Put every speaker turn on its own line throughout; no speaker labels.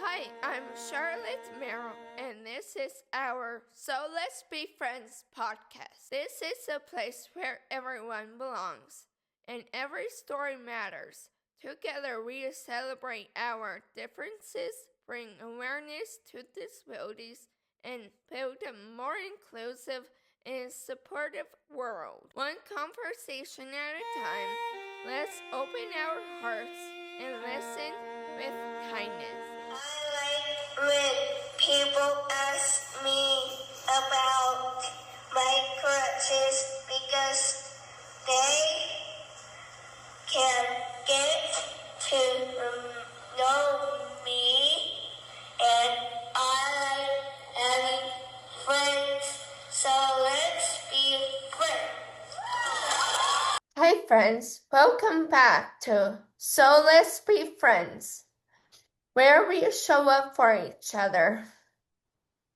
Hi, I'm Charlotte Merrill, and this is our So Let's Be Friends podcast. This is a place where everyone belongs, and every story matters. Together, we celebrate our differences, bring awareness to disabilities, and build a more inclusive and supportive world. One conversation at a time, let's open our hearts and listen with kindness.
I like when people ask me about my crutches because they can get to know me, and I like having friends, so let's be friends.
Hi friends, welcome back to So Let's Be Friends, where we show up for each other,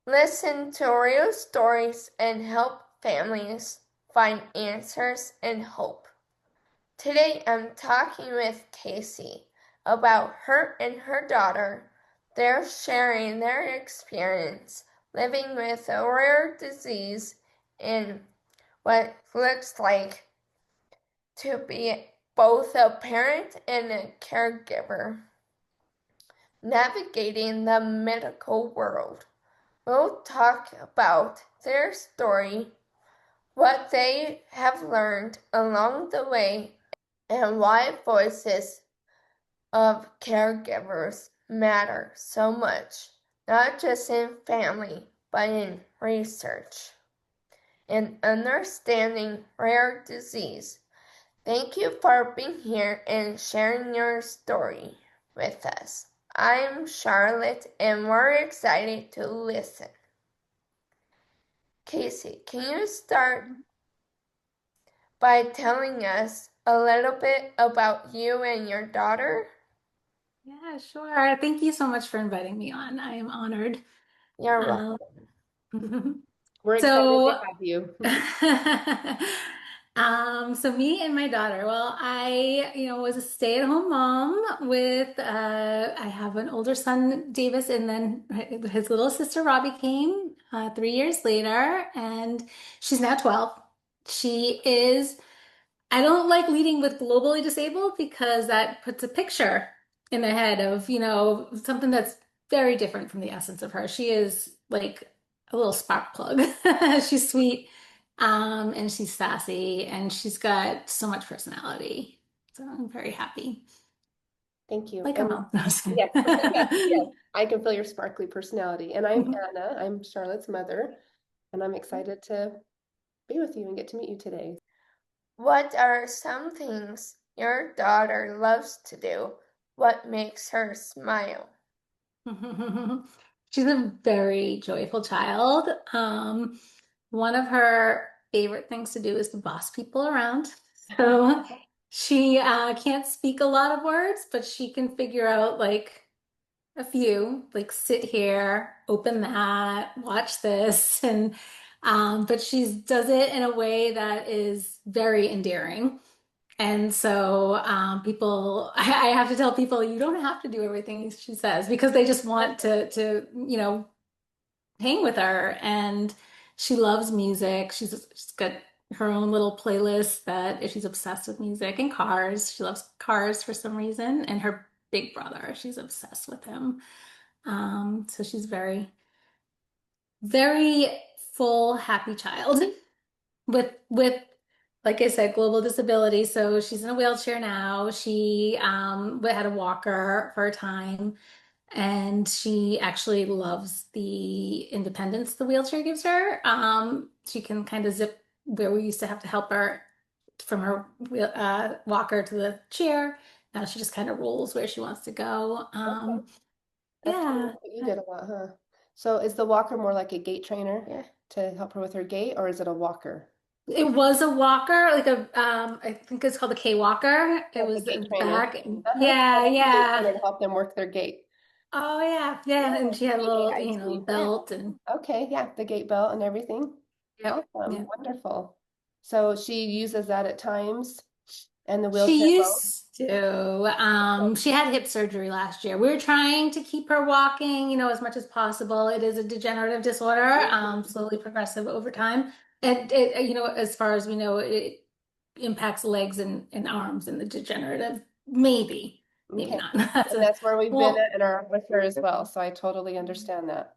listen to real stories, and help families find answers and hope. Today I'm talking with Kasey about her and her daughter. They're sharing their experience living with a rare disease and what looks like to be both a parent and a caregiver, navigating the medical world. We'll talk about their story, what they have learned along the way, and why voices of caregivers matter so much, not just in family, but in research and understanding rare disease. Thank you for being here and sharing your story with us. I'm Charlotte and we're excited to listen. Kasey, can you start by telling us a little bit about you and your daughter?
Yeah, sure. Thank you so much for inviting me on. I am honored.
You're welcome.
We're excited to have you.
So me and my daughter, well, I, was a stay-at-home mom with, I have an older son, Davis, and then his little sister, Robbie, came 3 years later, and she's now 12. She is, I don't like leading with globally disabled because that puts a picture in their head of, something that's very different from the essence of her. She is like a little spark plug. She's sweet, and she's sassy, and she's got so much personality. So I'm very happy.
Thank you.
Like a mom. No,
yes, yes, I can feel your sparkly personality. And I'm Anna. I'm Charlotte's mother, and I'm excited to be with you and get to meet you today.
What are some things your daughter loves to do? What makes her smile?
She's a very joyful child. One of her favorite things to do is to boss people around. So she can't speak a lot of words, but she can figure out like a few, like sit here, open that, watch this, and but she does it in a way that is very endearing. And so I have to tell people, you don't have to do everything she says because they just want to hang with her. And she loves music. She's got her own little playlist that she's obsessed with music and cars. She loves cars for some reason. And her big brother, she's obsessed with him. So she's very, very full, happy child with like I said, global disability. So she's in a wheelchair now. She had a walker for a time, and she actually loves the independence the wheelchair gives her. She can kind of zip where we used to have to help her from her walker to the chair. Now she just kind of rolls where she wants to go.
That's kind of
Yeah.
what you did a lot, huh? So is the walker more like a gait trainer to help her with her gait, or is it a walker?
It was a walker, like I think it's called a K walker. It
That's a
was
gait trainer.
back.
I
Yeah,
like the gait
yeah.
trainer to help them work their gait.
Oh yeah, yeah. And she had a little,
G-A-I-T.
belt and
Okay, yeah, the gait belt and everything.
yep,
Awesome,
yeah.
wonderful. So she uses that at times and the
She
wheelchair both?
do. She had hip surgery last year. We were trying to keep her walking, as much as possible. It is a degenerative disorder, slowly progressive over time. And as far as we know, it impacts legs and arms in the degenerative. Maybe
Okay.
not. That's
And
a
that's where we've been
well,
at and are with her as well. So I totally understand that.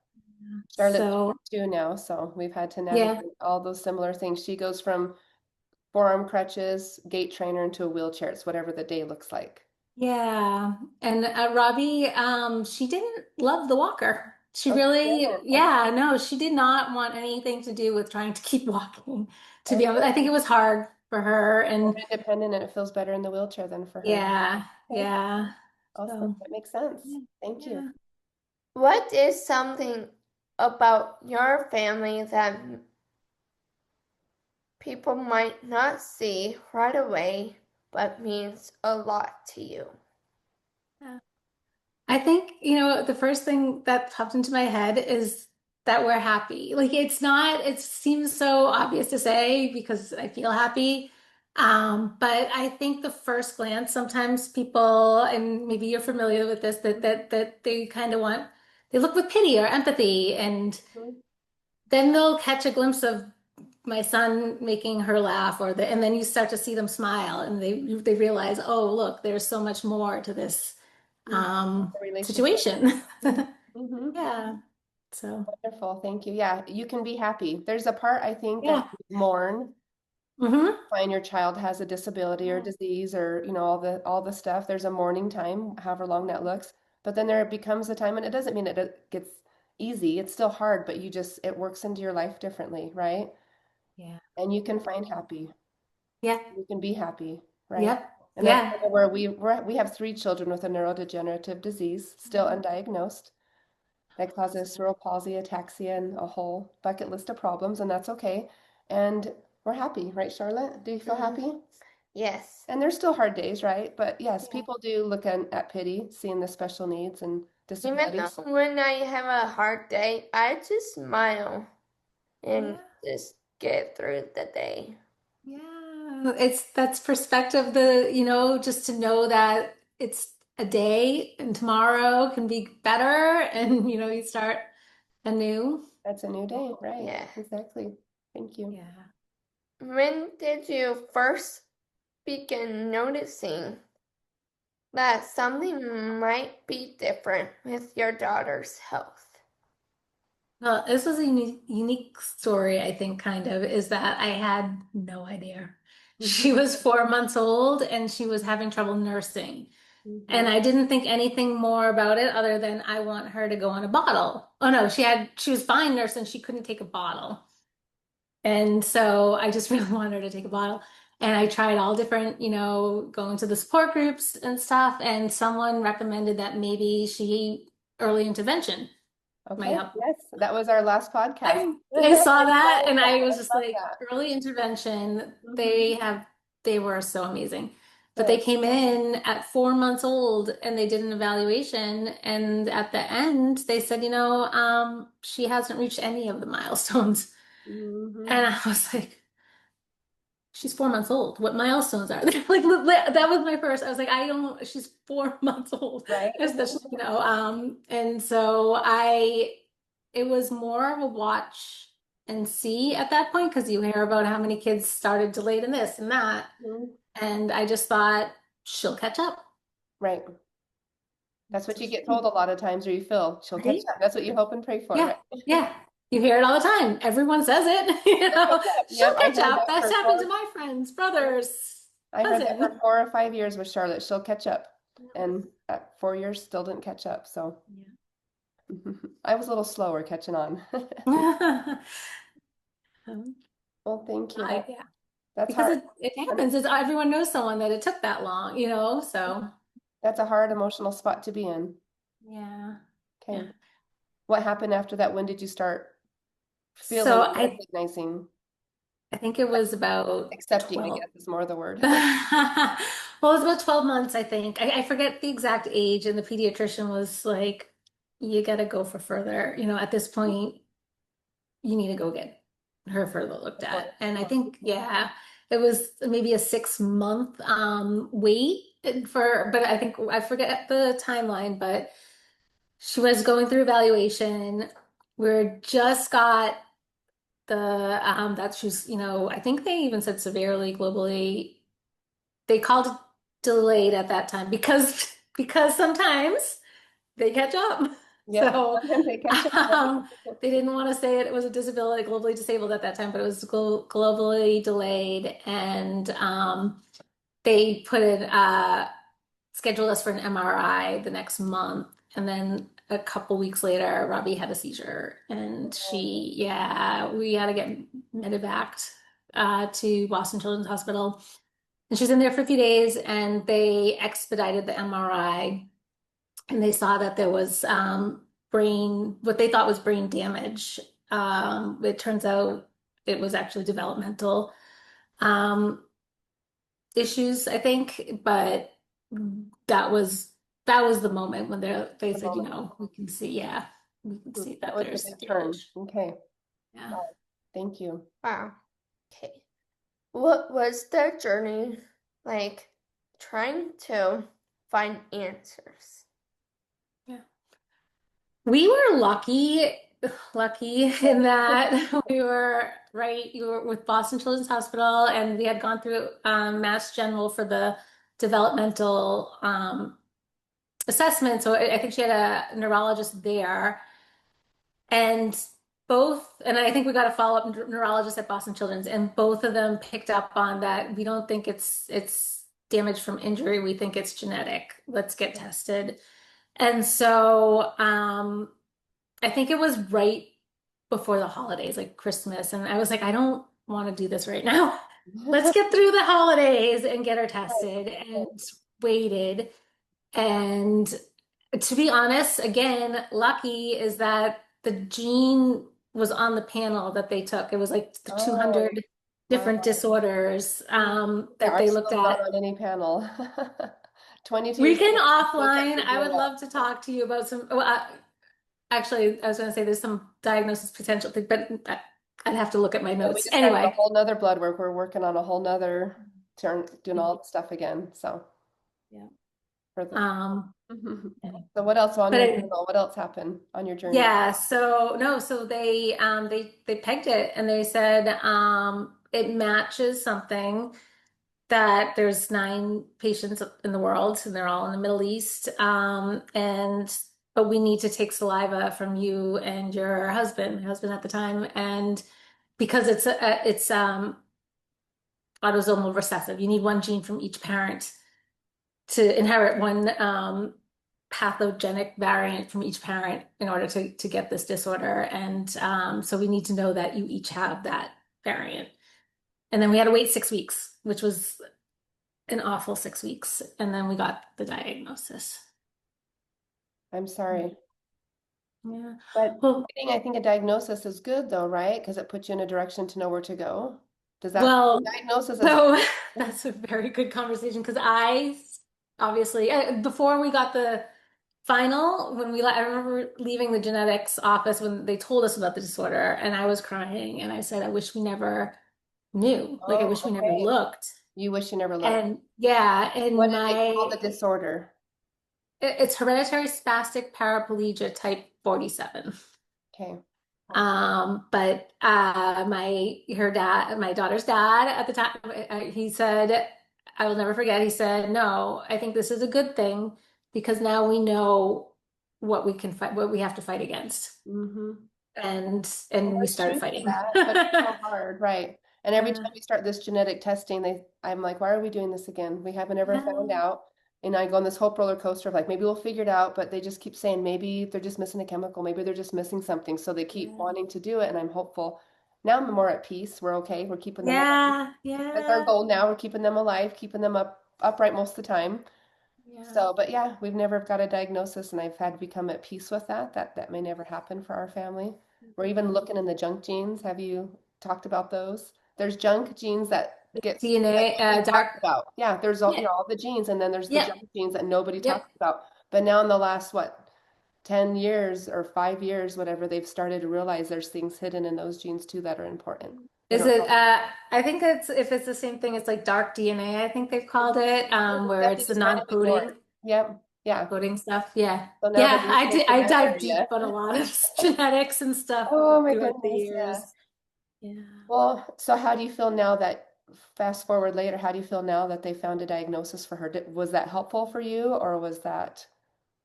Charlotte's
so
2 now, so we've had to
yeah.
navigate all those similar things. She goes from forearm crutches, gait trainer into a wheelchair. It's whatever the day looks like.
Yeah. And Robbie, she didn't love the walker. She
Oh,
really,
no. Okay.
yeah, no, she did not want anything to do with trying to keep walking, to be honest. I think
Okay.
it was hard for her.
More
And
independent and it feels better in the wheelchair than for her.
yeah,
Okay.
yeah.
Awesome.
So,
That makes sense.
yeah.
Thank you.
Yeah.
What is something about your family that people might not see right away but means a lot to you?
Yeah. I think, the first thing that popped into my head is that we're happy. Like it seems so obvious to say because I feel happy. But I think the first glance, sometimes people, and maybe you're familiar with this, that they kind of they look with pity or empathy, and
Mhm.
then they'll catch a glimpse of my son making her laugh, and then you start to see them smile, and they realize, oh, look, there's so much more to this
Mhm. The relationship.
situation.
Mm-hmm.
Yeah. So,
Wonderful. Thank you. Yeah, you can be happy. There's a part I think that
yeah.
you mourn,
Hmm.
find your child has a disability or
Yeah.
disease or all the stuff. There's a mourning time, however long that looks. But then there becomes a time, and it doesn't mean it gets easy. It's still hard, but it works into your life differently, right?
Yeah.
And you can find happy.
Yeah.
You can be happy, right?
Yep.
And that's
Yeah.
kind of where we have 3 children with a neurodegenerative disease, still undiagnosed, that causes cerebral palsy, ataxia, and a whole bucket list of problems, and that's okay. And we're happy, right, Charlotte? Do you feel happy?
Yes.
And there's still hard days, right? But yes,
Yeah.
people do look at pity, seeing the special needs and
Even
disabilities.
though when I have a hard day, I just smile and
Yeah.
just get through the day.
Yeah. That's perspective, just to know that it's a day and tomorrow can be better and you start anew.
That's a new day, right?
Yeah.
Exactly. Thank you.
Yeah.
When did you first begin noticing that something might be different with your daughter's health?
Well, this was a unique story, I think, kind of, is that I had no idea. She
Hmm.
was 4 months old and she was having trouble nursing. And
Hmm.
I didn't think anything more about it other than I want her to go on a bottle. Oh no, she was fine nursing, she couldn't take a bottle. And so I just really wanted her to take a bottle. And I tried all different, going to the support groups and stuff. And someone recommended that maybe early intervention might
Okay.
help.
Yes, that was our last podcast.
I saw
I
that
followed
and
that.
I was
I
just
love
like,
that.
early intervention,
Hmm.
they were so amazing. But they
Good.
came in at 4 months old and they did an evaluation. And at the end, they said, she hasn't reached any of the milestones.
Hmm.
And I was like, she's 4 months old. What milestones are there? Like that was my first. I was like, I don't. She's 4 months old,
Right.
especially And so it was more of a watch and see at that point because you hear about how many kids started delayed in this and that,
Mhm.
and I just thought she'll catch up.
Right. That's what
So
you
she
get told
did.
a lot of times, or you feel she'll catch
Right?
up. That's what you hope and pray for,
Yeah,
right?
yeah. You hear it all the time. Everyone says it.
She'll catch up.
She'll
Yep, I
catch
heard
up.
that
That's
for
happened to
4.
my friends,
Yep,
brothers,
I heard that for
cousin.
4 or 5 years with Charlotte. She'll catch up, and at 4 years still didn't catch up. So I was a little slower catching on.
Yeah.
Well, thank you.
Yeah,
That's
because
hard.
it
And
happens. Everyone knows someone that it took that long. So
that's a hard emotional spot to be in.
yeah,
Okay.
yeah.
What happened after that? When did you start feeling
So
and recognizing,
I think it was about
accepting, I
12.
guess is more the word.
Well, it was about 12 months, I think. I forget the exact age, and the pediatrician was like, you got to go for further. At this point, you need to go get her further looked
Before
at. And I
more.
think, yeah. it was maybe a 6 month wait for, but I think I forget the timeline, but she was going through evaluation. We're just got the that she's, I think they even said severely globally. They called it delayed at that time because sometimes they catch up.
Yep.
So
Sometimes they catch up, right?
um, they didn't want to say it was a disability, globally disabled at that time, but it was globally delayed, and they put in scheduled us for an MRI the next month, and then a couple weeks later, Robbie had a seizure, and yeah, we had to get medevaced to Boston Children's Hospital, and she was in there for a few days, and they expedited the MRI, and they saw that there was what they thought was brain damage. It turns out it was actually developmental um, issues, I think, but that was that was the moment when they
The
said,
moment.
we can see, yeah, we can see
That
that
was the
there's
big turn.
damage.
Okay.
Yeah.
Wow. Thank you.
Wow. Okay. What was their journey like trying to find answers?
Yeah. We were lucky in that you were with Boston Children's Hospital, and we had gone through Mass General for the developmental assessment. So I think she had a neurologist there, and and I think we got a follow-up neurologist at Boston Children's, and both of them picked up on that. We don't think it's damage from injury. We think it's genetic. Let's get tested. And so I think it was right before the holidays, like Christmas. And I was like, I don't want to do this right now. Let's get through the holidays and get her tested, and waited. And to be honest, again, lucky is that the gene was on the panel that they took. It was like the
Oh,
200 different
wow.
disorders
Yeah,
that
ours
they
is
looked
still not
at.
on any panel. 22
We
years
can
later, we still can't
offline. I
figure it
would
out.
love to talk to you about some. Well, actually, I was going to say there's some diagnosis potential thing, but I'd have to look at my
Yeah, we
notes.
just started a
Anyway,
whole nother blood work. We're working on a whole nother turn, doing all the stuff again. So
yeah.
for the
Um,
so what else on
but
your journal? What else happened on your journey?
yeah, so no, so they pegged it, and they said it matches something that there's 9 patients in the world, and they're all in the Middle East. And but we need to take saliva from you and your husband, my husband at the time, and because it's autosomal recessive, you need one gene from each parent to inherit one pathogenic variant from each parent in order to get this disorder. And so we need to know that you each have that variant. And then we had to wait 6 weeks, which was an awful 6 weeks. And then we got the diagnosis.
I'm sorry.
Yeah.
But
Well,
getting, I think, a diagnosis is good though, right? Because it puts you in a direction to know where to go. Does that
well,
diagnosis is
so that's a very good conversation because I obviously, before we got the final, I remember leaving the genetics office when they told us about the disorder, and I was crying, and I said, I wish we never knew. Like, I
oh,
wish we never
okay.
looked.
You wish you never looked.
And yeah,
What
and
did they call the disorder?
it's hereditary spastic paraplegia type 47.
Okay.
But my daughter's dad at the time, he said, I will never forget, he said, no, I think this is a good thing because now we know what we can fight, what we have to fight against.
Mm-hmm. Well,
And we
there's
started
truth to
fighting.
that, but it's so hard, right? And every
Yeah,
time we start this genetic testing, I'm like, why are we doing this again? We haven't ever found
yeah,
out. And I go on this hope roller coaster of like, maybe we'll figure it out, but they just keep saying maybe they're just missing a chemical, maybe they're just missing something. So they keep
yeah,
wanting to do it, and I'm hopeful. Now I'm more at peace. We're okay. We're keeping them alive.
yeah,
That's our
yeah,
goal now. We're keeping them alive, keeping them upright most of the time.
yeah.
So, but yeah, we've never got a diagnosis, and I've had to become at peace with that. That may never happen for our family. We're even
Yeah.
looking in the junk genes. Have you talked about those? There's junk genes that
DNA,
nobody talks
dark.
about. Yeah, there's all,
Yeah,
all the genes, and then there's the
yep,
junk genes that nobody
yep.
talks about. But now in the last 10 years or 5 years, whatever, they've started to realize there's things hidden in those genes too that are important. I
Is
don't
it,
know.
I think it's, if it's the same thing, it's like dark DNA, I think they've called it,
It's
where
definitely
it's the
just genetic.
non-coding,
Yep. Yeah.
non-coding stuff. Yeah.
So now the
Yeah,
research in
I
that
dive deep
area.
on a lot of genetics and stuff
Oh my
throughout the
goodness, yeah.
years. Yeah.
Well, so how do you feel now that fast forward later, how do you feel now that they found a diagnosis for her? Was that helpful for you or was that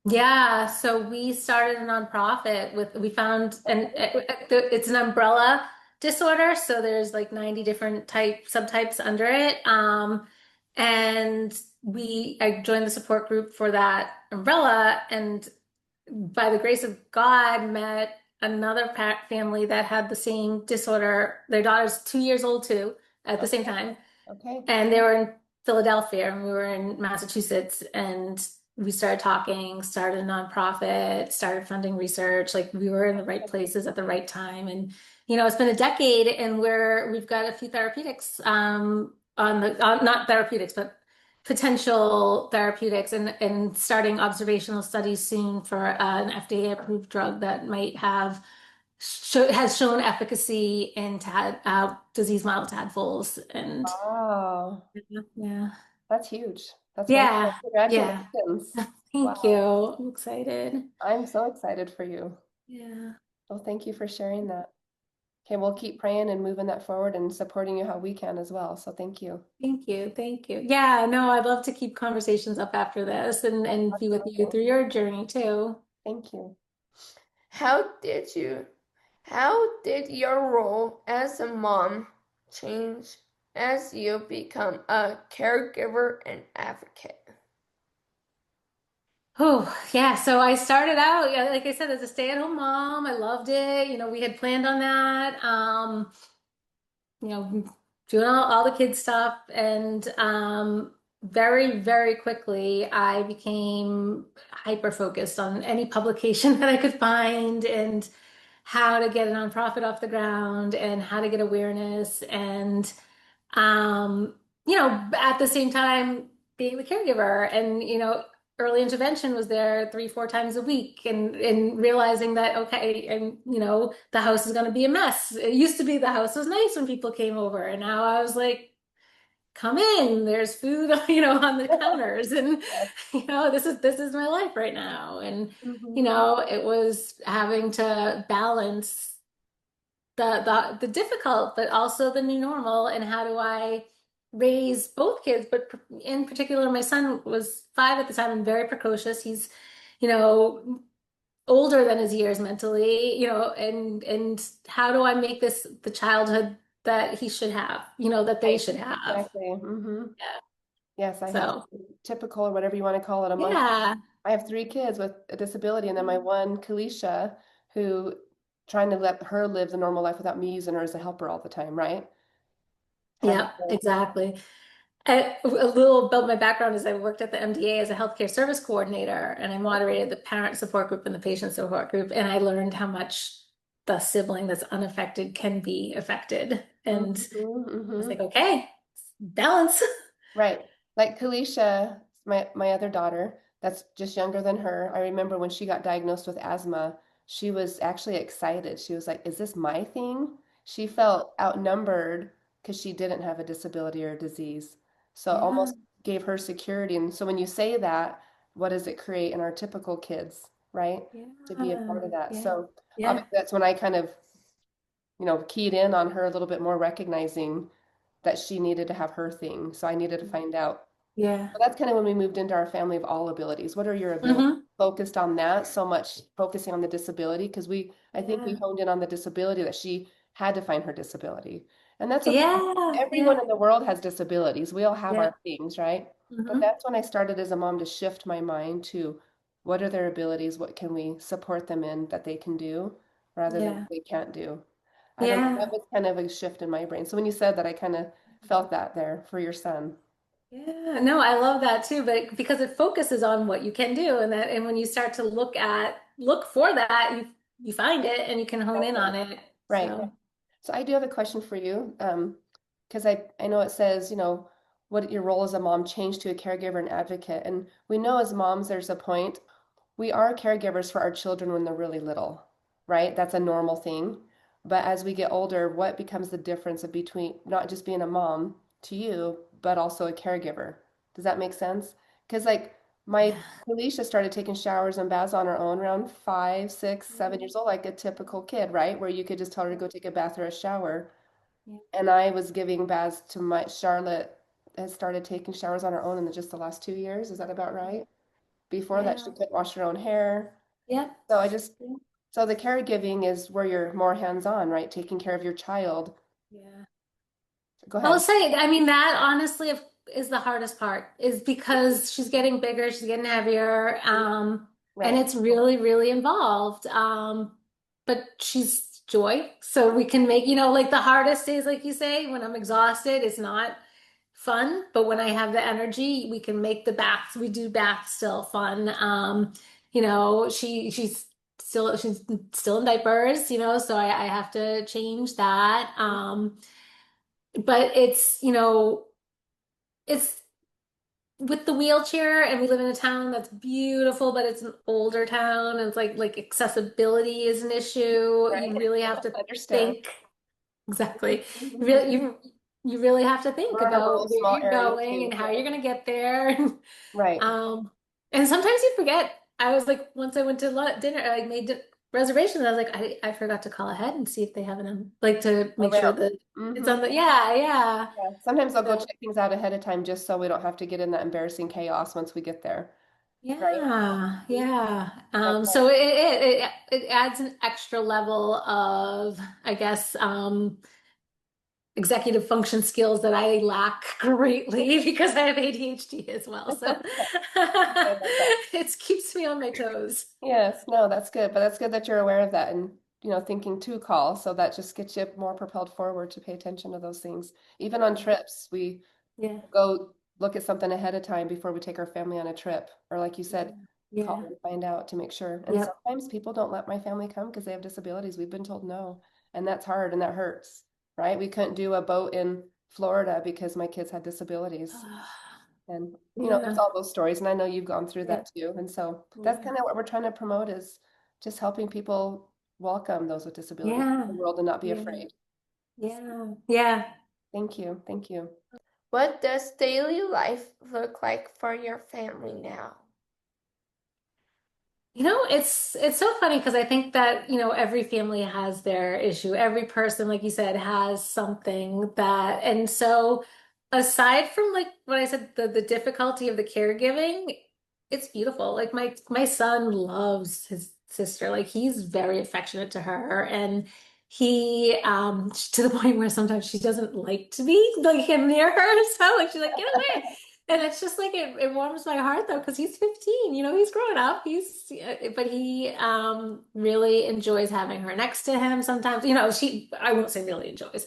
Yeah, so we started a nonprofit with, we found, and it's an umbrella disorder. So there's like 90 different subtypes under it. And I joined the support group for that umbrella. And by the grace of God, met another family that had the same disorder. Their daughter's 2 years old too, at the same
okay,
time.
okay.
And they were in Philadelphia and we were in Massachusetts, and we started talking, started a nonprofit, started funding research. Like we were in the right places at the right time. And, it's been a decade and we've got a few therapeutics, not therapeutics, but potential therapeutics, and starting observational studies soon for an FDA approved drug that might has shown efficacy in disease model tadpoles. And
Wow,
yeah.
that's huge. That's wonderful.
Yeah. Yeah.
Congratulations.
Thank you.
Wow.
I'm excited.
I'm so excited for you.
Yeah.
Well, thank you for sharing that. Okay, we'll keep praying and moving that forward and supporting you how we can as well. So thank you.
Thank you. Thank you. Yeah, no, I'd love to keep conversations up after this and be with you
Absolutely.
through your journey too.
Thank you.
How did you, how did your role as a mom change as you become a caregiver and advocate?
Oh, yeah. So I started out, yeah, like I said, as a stay-at-home mom. I loved it. We had planned on that. You know, doing all the kids stuff. And very, very quickly, I became hyper focused on any publication that I could find, and how to get a nonprofit off the ground and how to get awareness. And at the same time being the caregiver, and early intervention was there 3, 4 times a week, and realizing that, okay, and the house is going to be a mess. It used to be the house was nice when people came over, and now I was like, come in, there's food on the counters, and
Yes.
this is my life right now. And
Hmm.
it was having to balance the difficult, but also the new normal. And how do I raise both kids? But in particular, my son was 5 at the time and very precocious. He's, you know, older than his years mentally, and how do I make this the childhood that he should have, that they
Right.
should have?
Exactly. Hmm.
Yeah.
Yes, I have
So,
typical or whatever you want to call it among.
yeah.
I have 3 kids with a disability, and then my one, Kalisha, who trying to let her live the normal life without me using her as a helper all the time, right? Having
Yeah, exactly. A little about my background is I worked at the MDA as a healthcare service coordinator, and I moderated the parent support group and the patient support group, and I learned how much the sibling that's unaffected can be affected. And I was like,
hmm.
okay, balance.
Right. Like Kalisha, my other daughter, that's just younger than her. I remember when she got diagnosed with asthma, she was actually excited. She was like, "Is this my thing?" She felt outnumbered because she didn't have a disability or a disease. So it
Yeah,
almost gave her security. And so when you say that, what does it create in our typical kids, right? To be a
yeah,
part of that.
yeah,
So
yeah,
obviously that's when I kind of, keyed in on her a little bit more, recognizing that she needed to have her thing. So I needed to find out.
yeah.
So that's kind of when we moved into our family of all abilities. What are your abilities?
Hmm.
Focused on that so much, focusing on the disability, because I think we
Yeah,
honed in on the disability that she had to find her disability. And that's okay.
yeah,
Everyone
yeah,
in the world has disabilities. We all have
yeah.
our things, right? But
Hmm.
that's when I started as a mom to shift my mind to what are their abilities? What can we support them in that they can do rather than
Yeah,
they can't do? I don't know. That
yeah.
was kind of a shift in my brain. So when you said that, I kind of felt that there for your son.
Yeah, no, I love that too, but because it focuses on what you can do, and when you start to look for that, you find it and you can hone in
Exactly.
on it.
Right.
So,
So I do have a question for you, because I know it says, what your role as a mom changed to a caregiver and advocate. And we know as moms, there's a point. We are caregivers for our children when they're really little, right? That's a normal thing. But as we get older, what becomes the difference of between not just being a mom to you, but also a caregiver? Does that make sense? Because like my
Yeah.
Felicia started taking showers and baths on her own around 5, 6, 7 years old, like a typical kid, right? Where you could just tell her to go take a bath or a shower.
Yeah.
And I was giving baths to my Charlotte has started taking showers on her own in just the last 2 years. Is that about right? Before that, she
Yeah.
couldn't wash her own hair.
Yeah.
So I just, so the caregiving is where you're more hands-on, right? Taking care of your child.
Yeah.
Go
I will
ahead.
say, I mean, that honestly is the hardest part, is because she's getting bigger, she's getting heavier, and
Right.
it's really, really involved. But she's joy. So we can make, like the hardest days, like you say, when I'm exhausted, it's not fun. But when I have the energy, we can make the baths, we do baths still fun. She's still in diapers, so I have to change that. But it's with the wheelchair, and we live in a town that's beautiful, but it's an older town, and it's like accessibility is an issue.
Right.
You really have to
Understand.
think. Exactly. You
Mhm.
really you really have to think
We're in a
about
rural,
where
small
you're
area
going
too.
and how
Yeah.
you're going to get there.
Right.
Um, and sometimes you forget. I was like, once I went to dinner, I made reservations. I was like, I forgot to call ahead and see if they have it on, like to make sure
Around.
that it's
Hmm.
on the, yeah, yeah.
Yeah. Sometimes I'll go
So,
check things out ahead of time just so we don't have to get in that embarrassing chaos once we get there. Right.
yeah,
Mhm.
yeah.
That's right.
So it adds an extra level of, I guess, executive function skills that I lack greatly because I have ADHD as well. So
I love that.
it keeps me on my toes.
Yes, no, that's good. But that's good that you're aware of that and, thinking to call. So that just gets you more propelled forward to pay attention to those things. Even on trips, we
Yeah,
go look at something ahead of time before we take our family on a trip. Or like you
yeah,
said, call
yeah.
and find out to make sure. And
Yep.
sometimes people don't let my family come because they have disabilities. We've been told no. And that's hard and that hurts, right? We couldn't do a boat in Florida because my kids had disabilities. And there's
Yeah,
all those stories, and I know you've gone through
yeah,
that too. And so that's
yeah,
kind of what we're trying to promote is just helping people welcome those with disabilities
yeah,
in the world and not be
yeah,
afraid.
yeah, yeah.
Thank you. Thank you.
What does daily life look like for your family now?
It's so funny because I think that, every family has their issue. Every person, like you said, has something that, and so aside from like what I said, the difficulty of the caregiving, it's beautiful. Like my son loves his sister. Like he's very affectionate to her, and he to the point where sometimes she doesn't like to be like him near her. So like she's like, get away. And it's just like it warms my heart though, because he's 15, he's growing up. But he really enjoys having her next to him sometimes. I won't say really enjoys.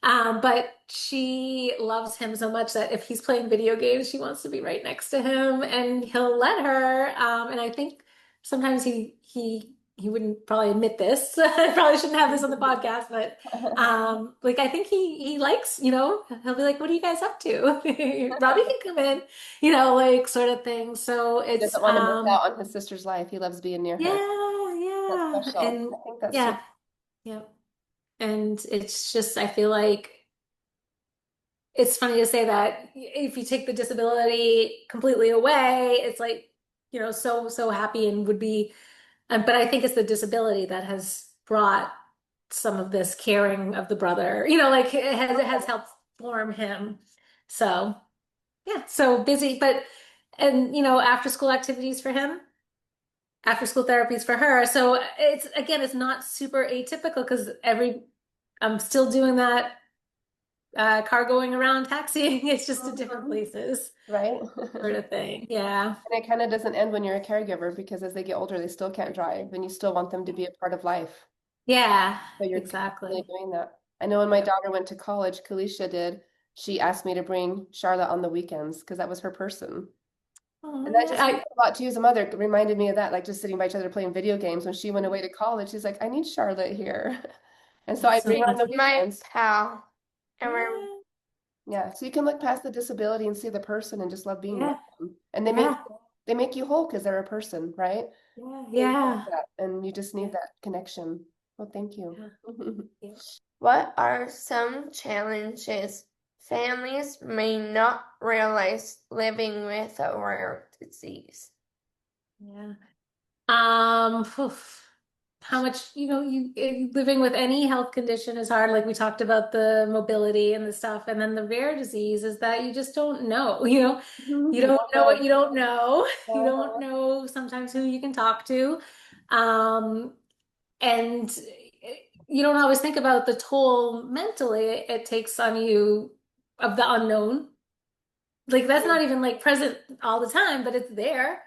But she loves him so much that if he's playing video games, she wants to be right next to him, and he'll let her. And I think sometimes he wouldn't probably admit this. I probably shouldn't have this on the podcast, but like I think he likes, he'll be like, "What are you guys up to?" Robbie can come in, like sort of thing. So
He
it's
doesn't want to miss out on his sister's life. He loves being near her.
yeah,
That's
yeah,
special.
and
I think that's sweet.
yeah, yeah, and it's just I feel like it's funny to say that if you take the disability completely away, it's like, so happy and would be, but I think it's the disability that has brought some of this caring of the brother, like it has helped form him. So yeah, so busy, and after school activities for him, after school therapies for her. So it's not super atypical because I'm still doing that car going around taxiing. It's just to different
Mhm.
places,
Right?
sort of thing. Yeah.
And it kind of doesn't end when you're a caregiver because as they get older, they still can't drive, and you still want them to be a part of life.
Yeah,
So you're really
exactly.
doing that. I know when my
Yep.
daughter went to college, Kalisha did, she asked me to bring Charlotte on the weekends because that was her person. And that
Oh,
just means a lot to you as a mother. It reminded me of that, like just sitting by each other playing video games. When she went away to college, she's like, I need Charlotte here. And so I
that's so
bring her on the
funny.
My
weekends.
pal. And we're
Yeah,
Yeah. So you can look past the disability and see the person and just love being with
yeah,
them. And
yeah,
they make you whole because they're a person, right?
yeah,
They want
yeah,
that. And you just
yeah,
need that connection. Well, thank you.
Yeah.
What are some challenges families may not realize living with a rare disease?
Yeah. How much, living with any health condition is hard. Like we talked about the mobility and the stuff. And then the rare disease is that you just don't know, you
You
don't
don't
know
know.
what you don't know. You don't
Uh-huh.
know sometimes who you can talk to. Um, and you don't always think about the toll mentally it takes on you of the unknown. Like that's not even like present all the time, but it's there.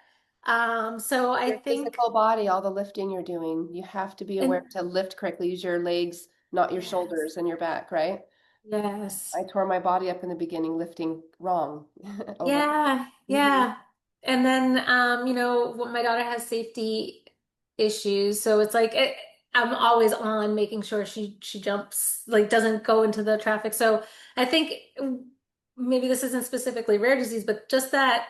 So I
Your
think,
physical body, all the lifting you're doing, you have to be aware
and
to lift correctly. Use your legs, not your
yes,
shoulders and your back, right?
yes.
I tore my body up in the beginning lifting wrong over.
Yeah,
Hmm.
yeah. And then, my daughter has safety issues, so it's like I'm always on making sure she jumps, like doesn't go into the traffic. So I think maybe this isn't specifically rare disease, but just that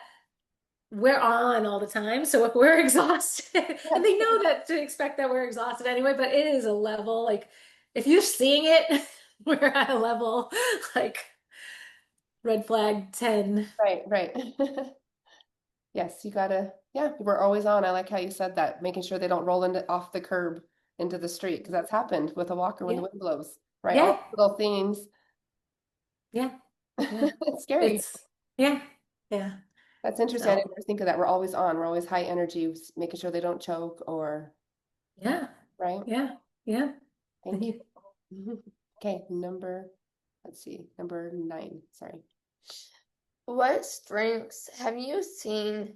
we're on all the time. So if we're exhausted, and they know that to expect that we're exhausted anyway, but it is a level like if you're seeing it, we're at a level like red flag 10.
Right, right. Yes, you gotta, yeah, we're always on. I like how you said that, making sure they don't roll into off the curb into the street, because that's happened with a walker when the
Yeah.
wind blows, right?
Yeah.
All little things.
Yeah. Yeah.
It's scary.
It's yeah. Yeah.
That's interesting. I
So
never think of that. We're always on. We're always high energy, making sure they don't choke or,
yeah.
right?
Yeah. Yeah.
Thank you. Okay, let's see, number 9. Sorry.
What strengths have you seen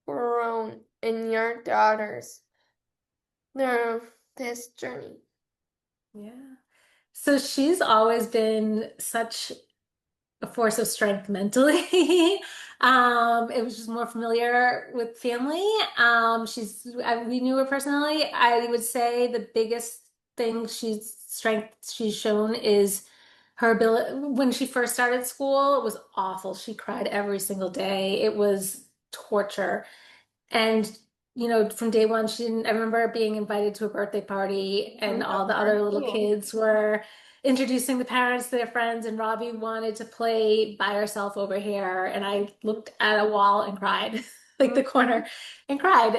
grown in your daughters through this journey?
Yeah. So she's always been such a force of strength mentally. It was just more familiar with family. We knew her personally. I would say the biggest strength she's shown is her ability. When she first started school, it was awful. She cried every single day. It was torture. And, from day one, I remember being invited to a birthday party, and all the other little kids were introducing the parents to their friends, and Robbie wanted to play by herself over here. And I looked at a wall and cried, like the corner, and cried.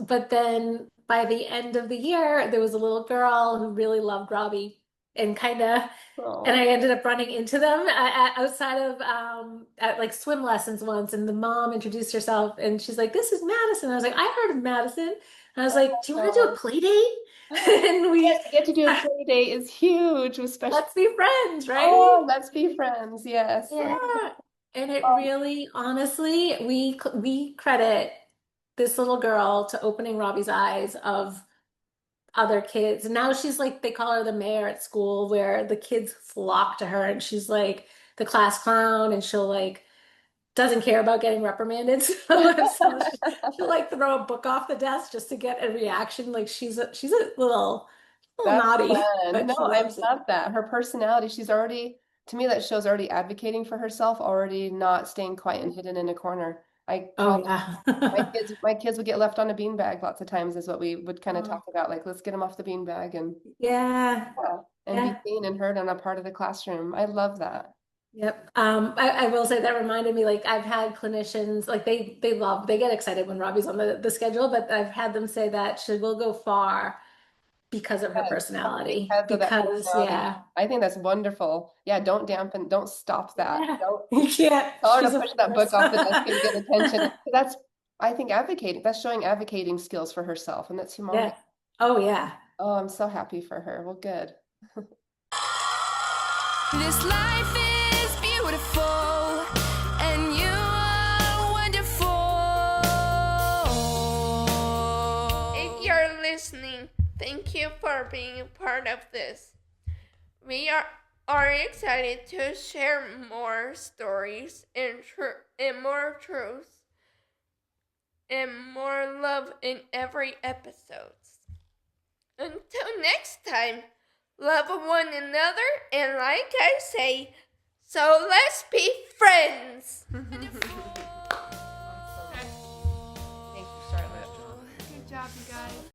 But then by the end of the year, there was a little girl who really loved Robbie and and
Oh,
I ended up running into them outside of at like swim lessons once, and the mom introduced herself, and she's like, "This is Madison." I was like, "I heard of Madison." And I was like, "Do you want to do a
oh.
play date?" And
Yes,
we
to get to do a play date is huge, especially.
let's be friends, right?
Oh, let's be friends. Yes.
Yeah. And it
Um,
really, honestly, we credit this little girl to opening Robbie's eyes of other kids. And now she's like, they call her the mayor at school, where the kids flock to her and she's like the class clown, and she'll like doesn't care about getting reprimanded. So she'll like throw a book off the desk just to get a reaction. Like she's a little
That's
naughty,
fun.
but
No,
she
I
loves it.
love that. Her personality, she's already, to me, that shows already advocating for herself, already not staying quiet and hidden in a corner. I
Oh
call
yeah.
my kids would get left on a beanbag lots of times is what we would kind of
Oh,
talk about. Like, let's get them off the beanbag and
yeah.
yeah, and be
Yeah.
seen and heard on a part of the classroom. I love that.
Yep. I will say that reminded me, like I've had clinicians, like they get excited when Robbie's on the schedule, but I've had them say that she will go far because of her
Yes,
personality.
because of that
Because
personality.
yeah,
I think that's wonderful. Yeah, don't stop that.
yeah,
Don't
you can't.
tell her to
She's a
push that book
force.
off the desk and get attention. That's, I think, advocating. That's showing advocating skills for herself, and that's humongous.
Yeah. Oh yeah.
Oh, I'm so happy for her. Well, good.
This life is beautiful, and you are wonderful.
If you're listening, thank you for being a part of this. We are excited to share more stories and more truth and more love in every episode. Until next time, love one another, and like I say, so let's be friends.
Thank you, Charlotte.
Good job, you guys.